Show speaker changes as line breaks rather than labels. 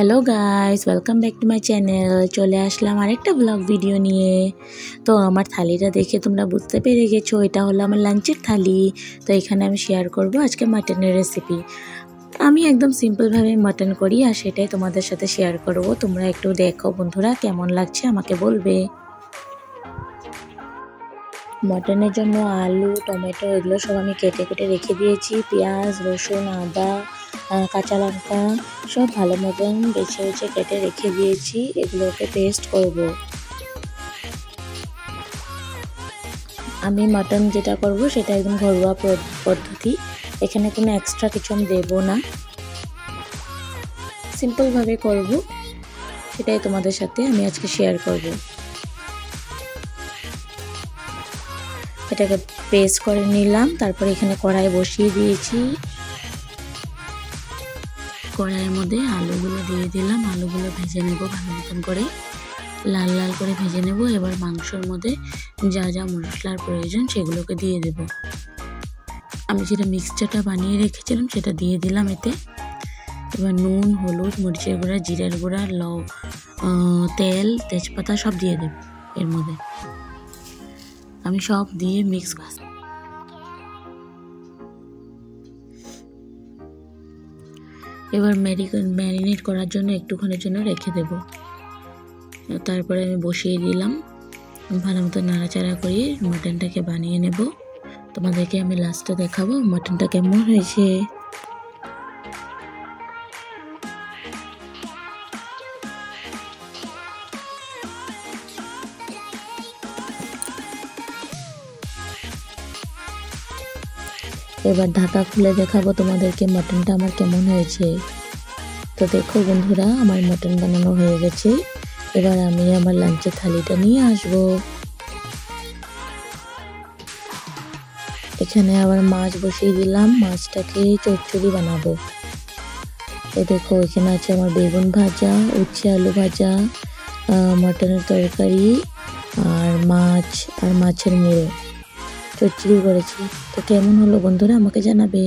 Hello guys, welcome back to my channel. চলে আসলাম আরেকটা blog video নিয়ে। তো আমার থালিটা দেখে তোমরা বুঝতে পেরে গেছো, এটা হলো আমার লাঞ্চের থালি। তো এখানে আমি শেয়ার করব আজকে মাটনের রেসিপি। আমি একদম সিম্পলভাবে মাটন করি আর সেটাই তোমাদের সাথে শেয়ার করব। তোমরা একটু দেখো বন্ধুরা, কেমন লাগছে আমাকে বলবে। মটনের জন্য আলু, টমেটো এগুলো সব আমি কেটে কেটে রেখে দিয়েছি। পেঁয়াজ, রসুন, আদা, কাঁচা লঙ্কা সব ভালো মতন বেছে বেছে কেটে রেখে দিয়েছি। এগুলোকে পেস্ট করব। আমি মাটন যেটা করব সেটা একদম ঘরোয়া পদ্ধতি। এখানে কোনো এক্সট্রা কিছু আমি দেবো না, সিম্পলভাবে করব। সেটাই তোমাদের সাথে আমি আজকে শেয়ার করব। এটাকে পেস্ট করে নিলাম। তারপর এখানে কড়াই বসিয়ে দিয়েছি। কড়াইয়ের মধ্যে আলুগুলো দিয়ে দিলাম। আলুগুলো ভেজে নেব ভালো মতন করে, লাল লাল করে ভেজে নেব। এবার মাংসর মধ্যে যা যা মশলার প্রয়োজন সেগুলোকে দিয়ে দেব। আমি যেটা মিক্সচারটা বানিয়ে রেখেছিলাম সেটা দিয়ে দিলাম এতে। এবার নুন, হলুদ, মরিচের গুঁড়া, জিরের গুঁড়া, তেল, তেজপাতা সব দিয়ে দেব এর মধ্যে। আমি সব দিয়ে মিক্স এবার ম্যারিনেট করার জন্য একটুখানির জন্য রেখে দেব। তারপরে আমি বসিয়ে দিলাম। ভালো মতো নাড়াচাড়া করে মাটনটাকে বানিয়ে নেব। তোমাদেরকে আমি লাস্টে দেখাবো মাটনটা কেমন হয়েছে। এবার ঢাকা খুলে দেখাবো তোমাদেরকে মাটনটা আমার কেমন হয়েছে। তো দেখো বন্ধুরা, আমার মাটন বানানো হয়ে গেছে। এবার আমি আমার লাঞ্চের থালিটা নিয়ে আসব। এখানে আবার মাছ বসিয়ে দিলাম। মাছটাকে চচ্চড়ি বানাবো। এই দেখো, এখানে আছে আমার বেগুন ভাজা, উচ্ছে আলু ভাজা, মটনের তরকারি আর মাছ আর মাছের মুড়ো চচ্চড়ি করেছি। তো কেমন হলো বন্ধুরা আমাকে জানাবে।